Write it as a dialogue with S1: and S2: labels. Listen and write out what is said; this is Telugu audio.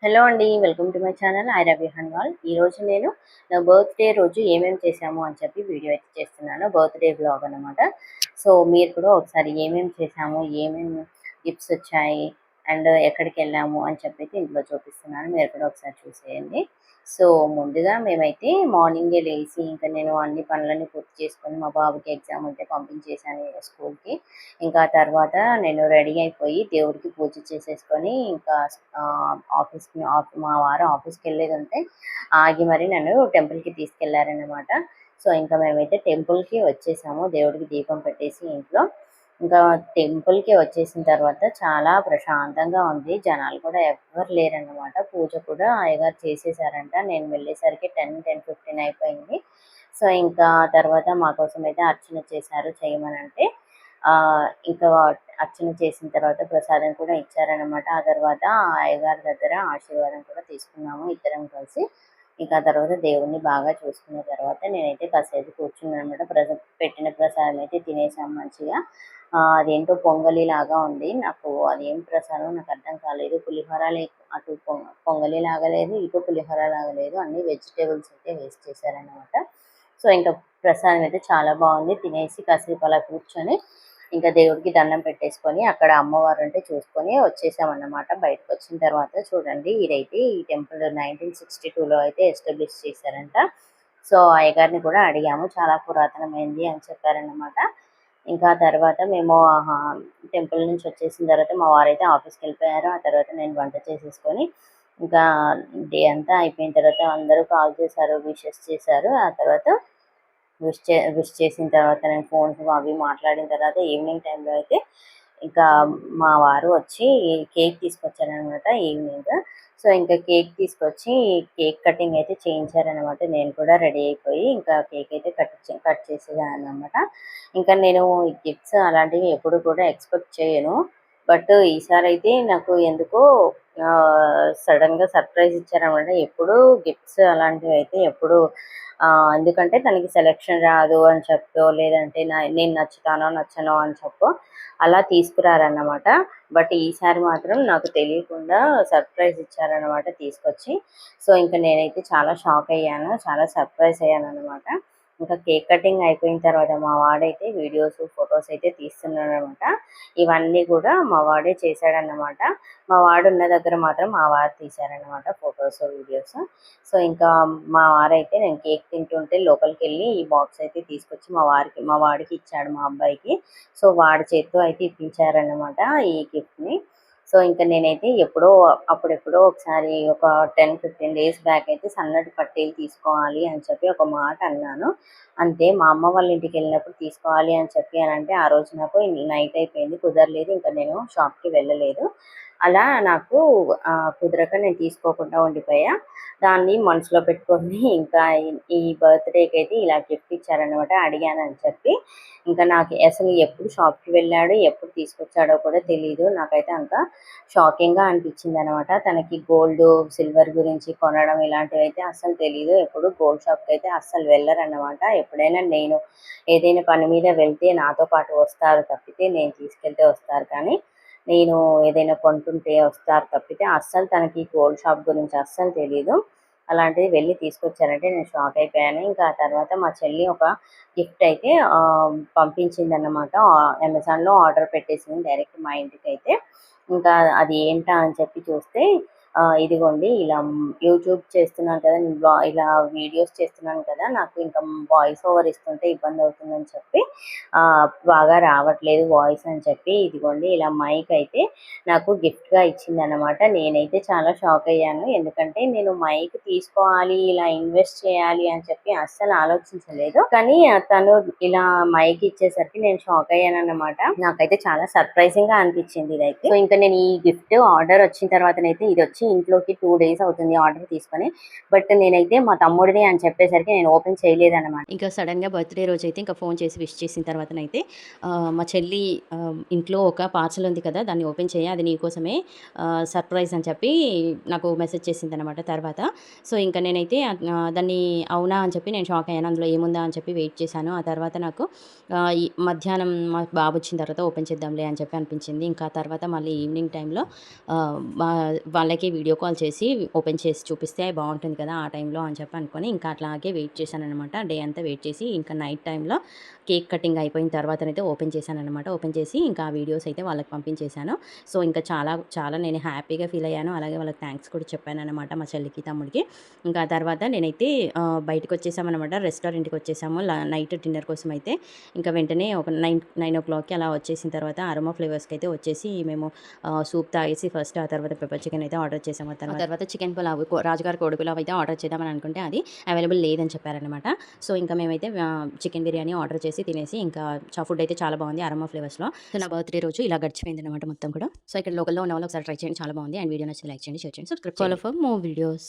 S1: హలో అండి. Welcome to my channel I Ravi Hanwal. ఈరోజు నేను నా బర్త్‌డే రోజు ఏమేమి చేశాము అని చెప్పి వీడియో అయితే చేస్తున్నాను. బర్త్‌డే వ్లాగ్ అనమాట. సో, మీరు కూడా ఒకసారి ఏమేమి చేశాము, ఏమేమి గిఫ్ట్స్ వచ్చాయి అండ్ ఎక్కడికెళ్ళాము అని చెప్పైతే ఇందులో చూపిస్తున్నాను. మీరు కూడా ఒకసారి చూసేయండి. సో, ముందుగా మేమైతే మార్నింగే లేసి ఇంకా నేను అన్ని పనులన్నీ పూర్తి చేసుకొని మా బాబుకి ఎగ్జామ్ ఉంటే పంపించేశాను స్కూల్‌కి. ఇంకా తర్వాత నేను రెడీ అయిపోయి దేవుడికి పూజ చేసేసుకొని ఇంకా మా వారు ఆఫీస్‌కెళ్ళేదుంటే ఆగి మరి నన్ను టెంపుల్‌కి తీసుకెళ్లారన్నమాట. సో, ఇంకా మేమైతే టెంపుల్‌కి వచ్చేసాము. దేవుడికి దీపం పెట్టేసి ఇంట్లో. ఇంకా టెంపుల్‌కి వచ్చేసిన తర్వాత చాలా ప్రశాంతంగా ఉంది. జనాలు కూడా ఎవ్వరు లేరన్నమాట. పూజ కూడా అయ్యగారు చేసేసారంట. నేను వెళ్ళేసరికి 10:15 అయిపోయింది. సో, ఇంకా తర్వాత మా కోసమైతే అర్చన చేశారు చేయమనంటే. ఇంకా అర్చన చేసిన తర్వాత ప్రసాదం కూడా ఇచ్చారనమాట. ఆ తర్వాత ఆ అయ్యగారి దగ్గర ఆశీర్వాదం కూడా తీసుకున్నాము ఇద్దరం కలిసి. ఇంకా ఆ తర్వాత దేవుడిని బాగా చూసుకున్న తర్వాత నేనైతే కాసేపు కూర్చున్నాననమాట. పెట్టిన ప్రసాదం అయితే తినేసాం మంచిగా. అదేంటో పొంగలి లాగా ఉంది. నాకు అదేం ప్రసాదమో నాకు అర్థం కాలేదు. పులిహోర అటు పొంగలి లాగా లేదు, ఇటు పులిహోర లాగా లేదు. అన్ని వెజిటబుల్స్ అయితే వేస్ట్ చేశారనమాట. సో, ఇంకా ప్రసాదం అయితే చాలా బాగుంది. తినేసి కాసేపు అలా కూర్చొని ఇంకా దేవుడికి దండం పెట్టేసుకొని అక్కడ అమ్మవారు ఉంటే చూసుకొని వచ్చేసామన్నమాట. బయటకొచ్చిన తర్వాత చూడండి ఇదైతే ఈ టెంపుల్ 1962లో అయితే ఎస్టాబ్లిష్ చేశారంట. సో, అయ్యగారిని కూడా అడిగాము. చాలా పురాతనమైంది అని చెప్పారన్నమాట. ఇంకా తర్వాత మేము టెంపుల్ నుంచి వచ్చేసిన తర్వాత మా వారైతే ఆఫీస్‌కెళ్ళిపోయారు. ఆ తర్వాత నేను వంట చేసేసుకొని ఇంకా డే అంతా అయిపోయిన తర్వాత అందరూ కాల్ చేశారు, విషెస్ చేశారు. ఆ తర్వాత విష్ చేసిన తర్వాత నేను ఫోన్స్ అవి మాట్లాడిన తర్వాత ఈవినింగ్ టైంలో అయితే ఇంకా మా వారు వచ్చి కేక్ తీసుకొచ్చారనమాట ఈవినింగ్. సో, ఇంకా కేక్ తీసుకొచ్చి కేక్ కటింగ్ అయితే చేయించారనమాట. నేను కూడా రెడీ అయిపోయి ఇంకా కేక్ అయితే కట్ చేసేసాననమాట. ఇంకా నేను గిఫ్ట్స్ అలాంటివి ఎప్పుడు కూడా ఎక్స్‌పెక్ట్ చేయను. బట్ ఈసారైతే నాకు ఎందుకో సడెన్‌గా సర్ప్రైజ్ ఇచ్చారనమాట. ఎప్పుడూ గిఫ్ట్స్ అలాంటివైతే ఎప్పుడు ఎందుకంటే తనకి సెలక్షన్ రాదు అని చెప్పో, లేదంటే నేను నచ్చుతానో, నచ్చనో అని చెప్పో అలా తీసుకురారన్నమాట. బట్ ఈసారి మాత్రం నాకు తెలియకుండా సర్ప్రైజ్ ఇచ్చారన్నమాట తీసుకొచ్చి. సో, ఇంక నేనైతే చాలా షాక్ అయ్యాను. చాలా సర్ప్రైజ్ అయ్యానన్నమాట. ఇంకా కేక్ కటింగ్ అయిపోయిన తర్వాత మా వాడైతే వీడియోస్, ఫోటోస్ అయితే తీస్తున్నాడనమాట. ఇవన్నీ కూడా మా వాడే చేశాడన్నమాట. మా వాడున్న దగ్గర మాత్రం మా వారు తీశారన్నమాట ఫోటోస్, వీడియోస్. సో, ఇంకా మా వారైతే నేను కేక్ తింటుంటే లోపలికెళ్ళి ఈ బాక్స్ అయితే తీసుకొచ్చి మా వాడికి ఇచ్చాడు మా అబ్బాయికి. సో, వాడి చేత్తో అయితే ఇప్పించారన్నమాట ఈ గిఫ్ట్‌ని. సో, ఇంక నేనైతే అప్పుడెప్పుడో ఒకసారి ఒక 10, 15 డేస్ బ్యాక్ అయితే సన్నటి పట్టీలు తీసుకోవాలి అని చెప్పి ఒక మాట అన్నాను. అంతే మా అమ్మ వాళ్ళ ఇంటికెళ్ళినప్పుడు తీసుకోవాలి అని చెప్పి అనంటే ఆ రోజు నాకు నైట్ అయిపోయింది. కుదరలేదు. ఇంక నేను షాప్‌కి వెళ్ళలేదు. అలా నాకు కుదరక నేను తీసుకోకుండా ఉండిపోయా. దాన్ని మనసులో పెట్టుకొని ఇంకా ఈ బర్త్‌డేకైతే ఇలా గిఫ్ట్ ఇచ్చారనమాట అడిగానని చెప్పి. ఇంకా నాకు అసలు ఎప్పుడు షాప్‌కి వెళ్ళాడో, ఎప్పుడు తీసుకొచ్చాడో కూడా తెలీదు. నాకైతే అంత షాకింగ్‌గా అనిపించిందనమాట. తనకి గోల్డ్, సిల్వర్ గురించి కొనడం ఇలాంటివైతే అస్సలు తెలీదు. ఎప్పుడు గోల్డ్ షాప్‌కైతే అస్సలు వెళ్ళరనమాట. ఎప్పుడైనా నేను ఏదైనా పని మీద వెళ్తే నాతో పాటు వస్తారు తప్పితే, నేను తీసుకెళ్తే వస్తారు కానీ, నేను ఏదైనా కొంటుంటే వస్తారు తప్పితే అస్సలు తనకి గోల్డ్ షాప్ గురించి అస్సలు తెలీదు. అలాంటిది వెళ్ళి తీసుకొచ్చారంటే నేను షాక్ అయిపోయాను. ఇంకా ఆ తర్వాత మా చెల్లి ఒక గిఫ్ట్ అయితే పంపించిందన్నమాట. అమెజాన్‌లో ఆర్డర్ పెట్టేసింది డైరెక్ట్ మా ఇంటికైతే. ఇంకా అది ఏంటా అని చెప్పి చూస్తే ఇదిగోండి ఇలా యూట్యూబ్ చేస్తున్నాను కదా! నేను ఇలా వీడియోస్ చేస్తున్నాను కదా! నాకు ఇంకా వాయిస్ ఓవర్ ఇస్తుంటే ఇబ్బందవుతుందని చెప్పి బాగా రావట్లేదు వాయిస్ అని చెప్పి ఇదిగోండి ఇలా మైక్ అయితే నాకు గిఫ్ట్‌గా ఇచ్చిందనమాట. నేనైతే చాలా షాక్ అయ్యాను. ఎందుకంటే నేను మైక్ తీసుకోవాలి, ఇలా ఇన్వెస్ట్ చేయాలి అని చెప్పి అస్సలు ఆలోచించలేదు. కానీ తను ఇలా మైక్ ఇచ్చేసరికి నేను షాక్ అయ్యానన్నమాట. నాకైతే చాలా సర్ప్రైజింగ్‌గా అనిపించింది ఇదైతే. సో, ఇంకా నేను ఈ గిఫ్ట్ ఆర్డర్ వచ్చిన తర్వాతనైతే ఇదొచ్చి ఇంట్లోకి 2 డేస్ అవుతుంది ఆర్డర్ తీసుకొని. బట్ నేనైతే మా తమ్ముడిది అని చెప్పేసరికి నేను ఓపెన్ చేయలేదన్నమాట.
S2: ఇంకా సడన్‌గా బర్త్‌డే రోజైతే ఇంకా ఫోన్ చేసి విష్ చేసిన తర్వాతనైతే మా చెల్లి ఇంట్లో ఒక పార్సెల్ ఉంది కదా! దాన్ని ఓపెన్ చెయ్యి అది నీకోసమే సర్ప్రైజ్ అని చెప్పి నాకు మెసేజ్ చేసిందనమాట తర్వాత. సో, ఇంక నేనైతే దాన్ని అవునా అని చెప్పి నేను షాక్ అయ్యాను. అందులో ఏముందా అని చెప్పి వెయిట్ చేశాను. ఆ తర్వాత నాకు ఈ మధ్యాహ్నం మా బాబొచ్చిన తర్వాత ఓపెన్ చేద్దాంలే అని చెప్పి అనిపించింది. ఇంకా తర్వాత మళ్ళీ ఈవినింగ్ టైంలో మా వాళ్ళకి వీడియో కాల్ చేసి ఓపెన్ చేసి చూపిస్తే బాగుంటుంది కదా ఆ టైంలో అని చెప్పి అనుకొని ఇంకా అట్లాగే వెయిట్ చేశాననమాట. డే అంతా వెయిట్ చేసి ఇంకా నైట్ టైంలో కేక్ కటింగ్ అయిపోయిన తర్వాతనైతే ఓపెన్ చేశాననమాట. ఓపెన్ చేసి ఇంకా ఆ వీడియోస్ అయితే వాళ్ళకి పంపించేశాను. సో, ఇంకా చాలా చాలా నేను హ్యాపీగా ఫీల్ అయ్యాను. అలాగే వాళ్ళకి థ్యాంక్స్ కూడా చెప్పాననమాట మా చెల్లికి, తమ్ముడికి. ఇంకా ఆ తర్వాత నేనైతే బయటకొచ్చేసామనమాట. రెస్టారెంట్‌కి వచ్చేసాము నైట్ డిన్నర్ కోసం అయితే. ఇంకా వెంటనే ఒక 9:00కి అలా వచ్చేసిన తర్వాత అరోమా ఫ్లేవర్స్‌కి అయితే వచ్చేసి మేము సూప్ తాగేసి ఫస్ట్ ఆ తర్వాత పెప్పర్ చికెన్ అయితే ఆర్డర్ చేసాము. ఆ తర్వాత చికెన్ పులావ్ రాజుగారి కోడి పులావ్ అయితే ఆర్డర్ చేద్దామని అనుకుంటే అది అవైలబుల్ లేదని చెప్పారనమాట. సో, ఇంకా మేమైతే చికెన్ బిర్యానీ ఆర్డర్ చేసి తినేసి ఇంకా ఫుడ్ అయితే చాలా బాగుంది అరోమా ఫ్లేవర్స్‌లో. సో, నా బర్త్‌డే రోజు ఇలా గడిచిపోయిందనమాట మొత్తం కూడా. సో, ఇక్కడ లోకల్‌లో ఉన్న వాళ్ళు ఒకసారి ట్రై చేయండి చాలా బాగుంది. అండ్ వీడియో నచ్చితే లైక్ చేయండి, షేర్ చేయండి, సబ్స్క్రైబ్ చేయండి. Follow for more videos.